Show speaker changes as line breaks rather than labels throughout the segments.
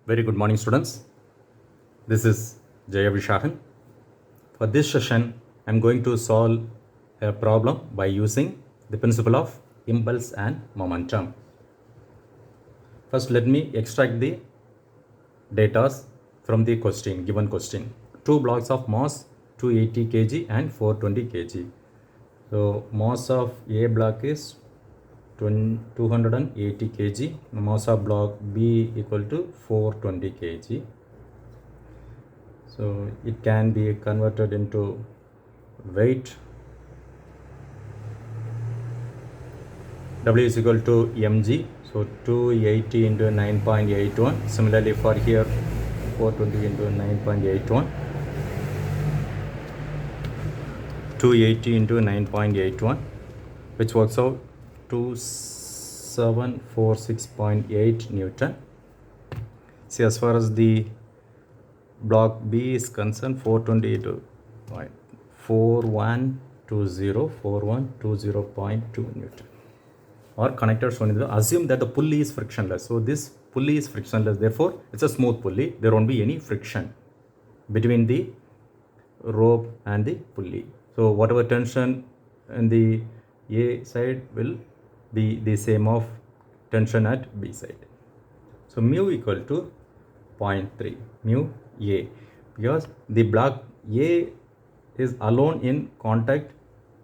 Very good morning, students. This is Jaya Vishahan. For this session, I'm going to solve a problem by using the principle of impulse and momentum. First, let me extract the data from the given question. Two blocks of mass 280 kg and 420 kg. So, mass of A block is 280 kg, mass of block B equal to 420 kg. So it can be converted into weight. W is equal to mg. So 280 into 9.81. Similarly for here 420 into 9.81. 280 into 9.81, which works out 2746.8 Newton. See, as far as the block B is concerned, 420 to 4120.2 Newton. Or connectors only. Assume that the pulley is frictionless. So this pulley is frictionless. Therefore, it's a smooth pulley. There won't be any friction between the rope and the pulley. So whatever tension in the A side will be the same of tension at B side. So mu equal to 0.3 mu A, because the block A is alone in contact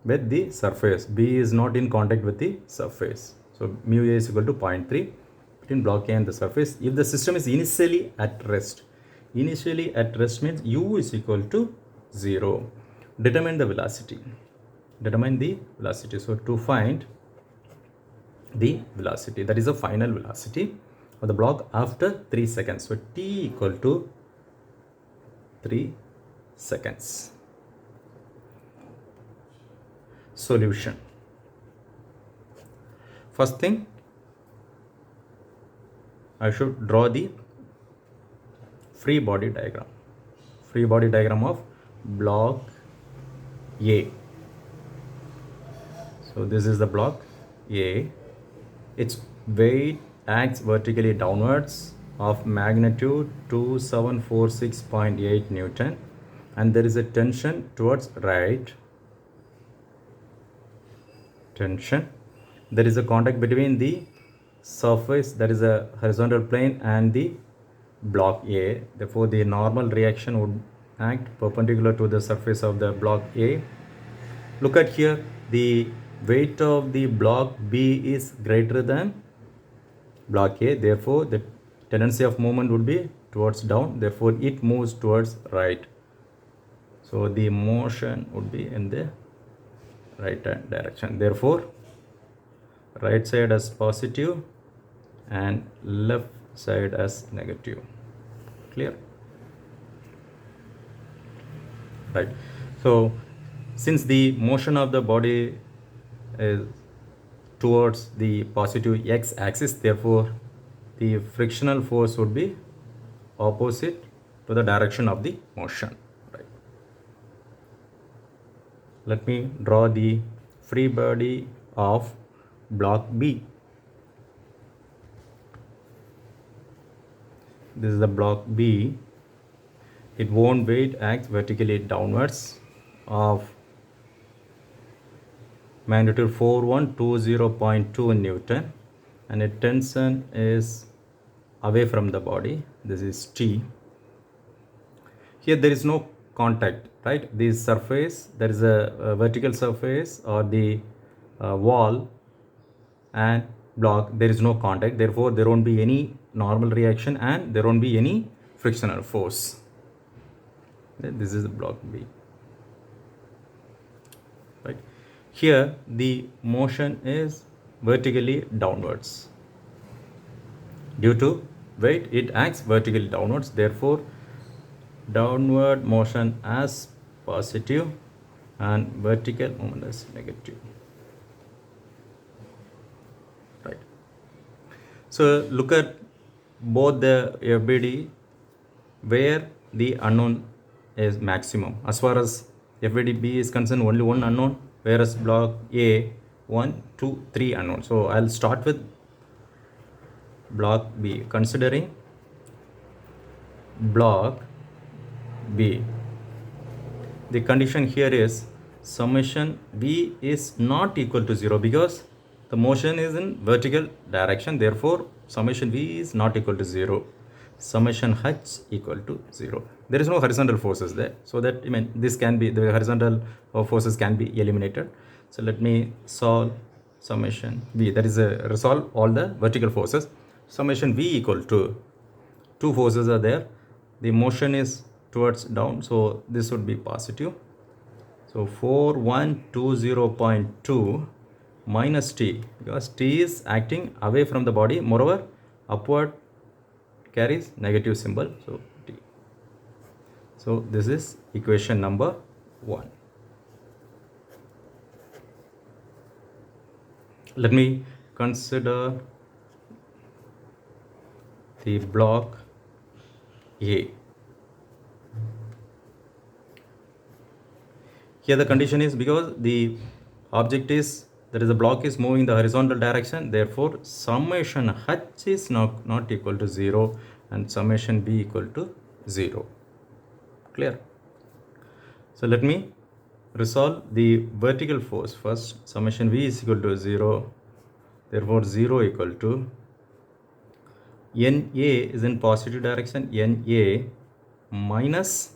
with the surface. B is not in contact with the surface. So mu A is equal to 0.3 between block A and the surface. If the system is initially at rest means U is equal to 0. Determine the velocity. So to find the velocity, that is the final velocity of the block after 3 seconds. So t equal to 3 seconds. Solution. First thing, I should draw the free body diagram of block A. So this is the block A. Its weight acts vertically downwards of magnitude 2746.8 Newton, and there is a tension towards right. There is a contact between the surface, that is a horizontal plane, and the block A. Therefore, the normal reaction would act perpendicular to the surface of the block A. Look at here, the weight of the block B is greater than block A. Therefore, the tendency of movement would be towards down. Therefore, it moves towards right. So the motion would be in the right hand direction. Therefore, right side as positive and left side as negative. Clear? Right. So since the motion of the body is towards the positive x axis, therefore the frictional force would be opposite to the direction of the motion. Right. Let me draw the free body of block B. This is the block B. Its own weight acts vertically downwards of magnitude 4120.2 Newton, and its tension is away from the body. This is T. Here there is no contact, right? This surface, there is a vertical surface or the wall and block, there is no contact. Therefore, there won't be any normal reaction and there won't be any frictional force. This is the block B. Right. Here the motion is vertically downwards. Due to weight, it acts vertically downwards. Therefore, downward motion as positive and vertical movement as negative. Right. So look at both the FBD where the unknown is maximum. As far as FBD B is concerned, only one unknown, whereas block A 1, 2, 3 unknown. So I'll start with block B, considering block B. The condition here is summation V is not equal to 0 because the motion is in vertical direction. Therefore, summation V is not equal to 0. Summation H equal to 0. There is no horizontal forces there. So that, this can be, the horizontal forces can be eliminated. So let me solve summation V. That is resolve all the vertical forces. Summation V equal to, two forces are there. The motion is towards down, so this would be positive. So 4120.2 minus T, because T is acting away from the body. Moreover, upward carries negative symbol, so T. So this is equation number 1. Let me consider the block A. Here the condition is because the object is, that is the block is moving in the horizontal direction, therefore summation H is not equal to 0 and summation B equal to 0. Clear? So let me resolve the vertical force first. Summation V is equal to 0, therefore 0 equal to NA is in positive direction, NA minus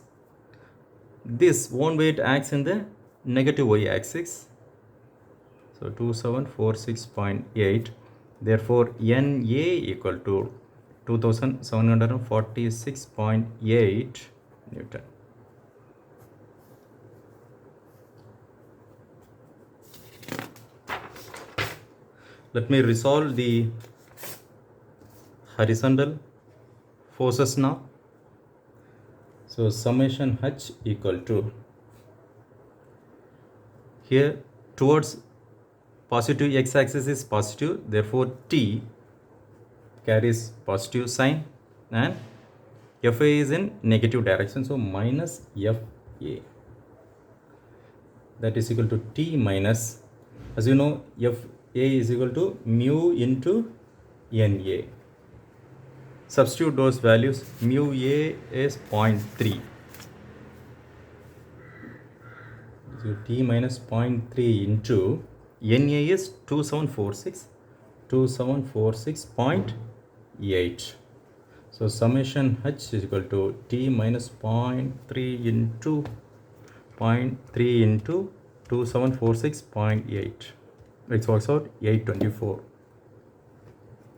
this one way it acts in the negative y-axis, so 2746.8. therefore NA equal to 2746.8 Newton. Let me resolve the horizontal forces now. So summation H equal to, here towards positive x-axis is positive, therefore T carries positive sign and FA is in negative direction, so minus FA. That is equal to T minus, as you know, FA is equal to mu into NA. Substitute those values. Mu A is 0.3. So T minus 0.3 into NA is 2746.8. So summation H is equal to T minus 0.3 into 0.3 into 2746.8. It works out 824.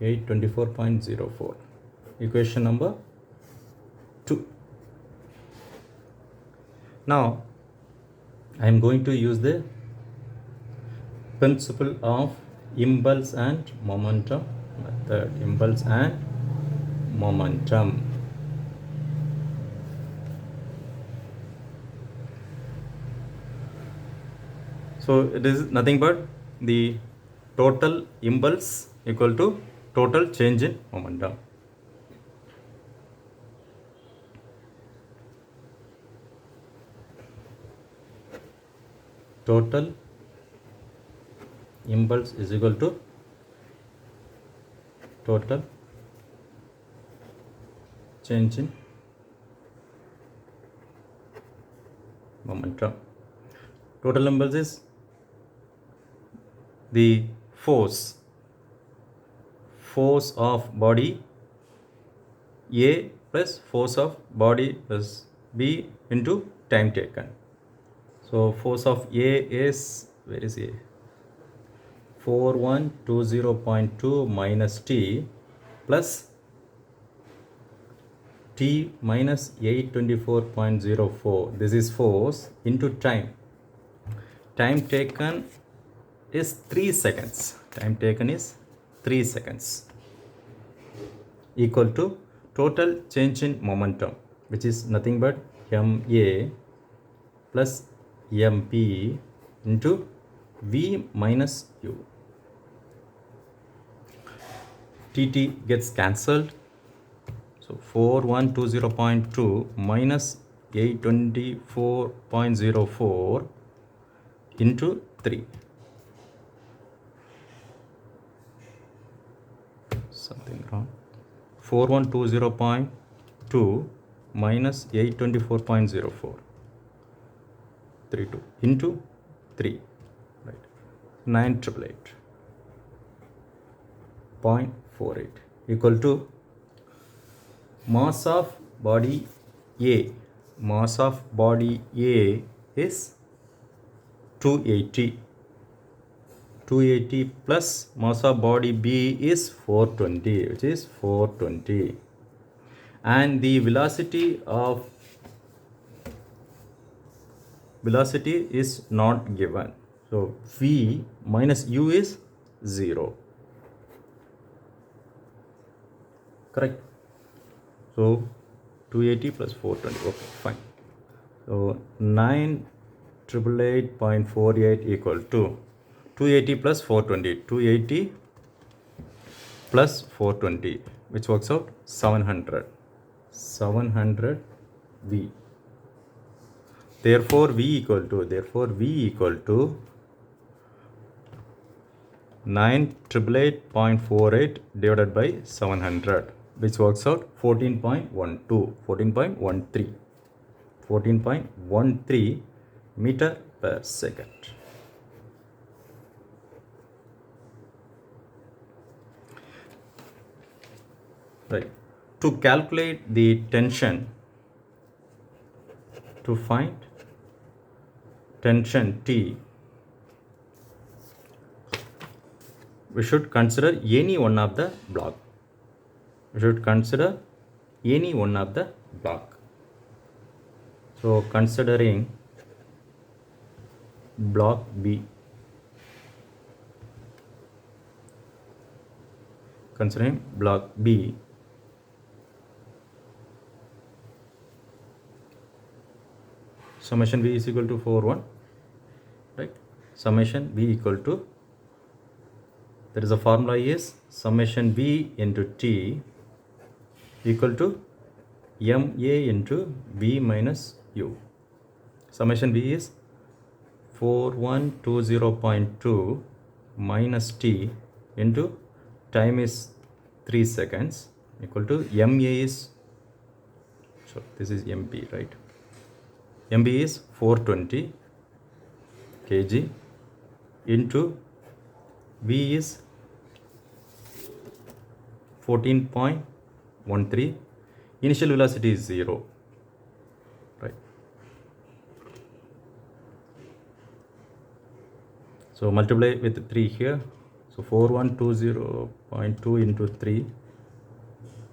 824.04. Equation number 2. Now I am going to use the principle of impulse and momentum method. Impulse and momentum. So it is nothing but the total impulse equal to total change in momentum. Total impulse is equal to total change in momentum. Total impulse is the force of body A plus force of body plus B into time taken. So force of A is, where is A? 4120.2 minus T plus T minus 824.04. This is force into time. Time taken is 3 seconds. Time taken is 3 seconds. Equal to total change in momentum, which is nothing but MA plus MP into V minus U. TT gets cancelled. So 4120.2 minus 824.04 into 3. Something wrong. 4120.2 minus 824.04 32 into 3, right, 988.48 equal to mass of body A. Mass of body A is 280. 280 plus mass of body B is 420, which is 420. And the velocity is not given. So V minus U is 0. Correct. So 280 plus 420. Okay, fine. So 988.48 equal to 280 plus 420. 280 plus 420, which works out 700. 700 V. Therefore V equal to 988.48 divided by 700, which works out 14.13 meter per second. Right. To calculate the tension, to find tension T, we should consider any one of the block. So considering block B. Summation V is equal to 4,1, right? Summation V equal to, there is a formula is summation V into T equal to MA into V minus U. Summation V is 4120.2 minus T into time is 3 seconds equal to MA is, so this is MP, right? MB is 420 kg into V is 14.13. Initial velocity is 0, right? So multiply with 3 here. So 4120.2 into 3.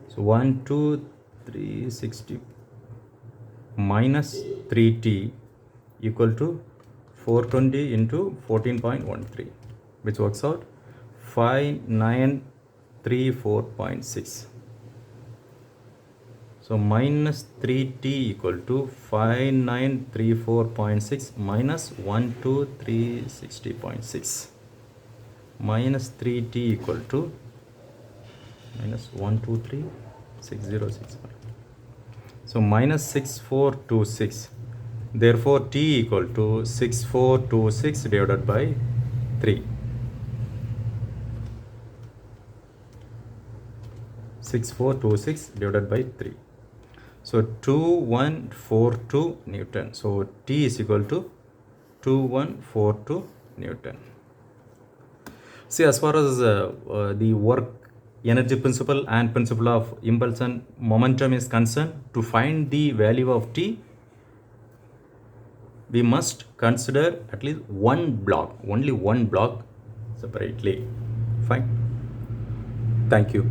So 12360 minus 3T equal to 420 into 14.13, which works out 5934.6. So minus 3T equal to 5934.6 minus 12360.6. Minus 3T equal to minus 1236065. So minus 6426. Therefore T equal to 6426 divided by 3. 6426 divided by 3. So 2142 Newton. So T is equal to 2142 Newton. See, as far as the work energy principle and principle of impulsion momentum is concerned, to find the value of T, we must consider at least one block, only one block separately. Fine. Thank you.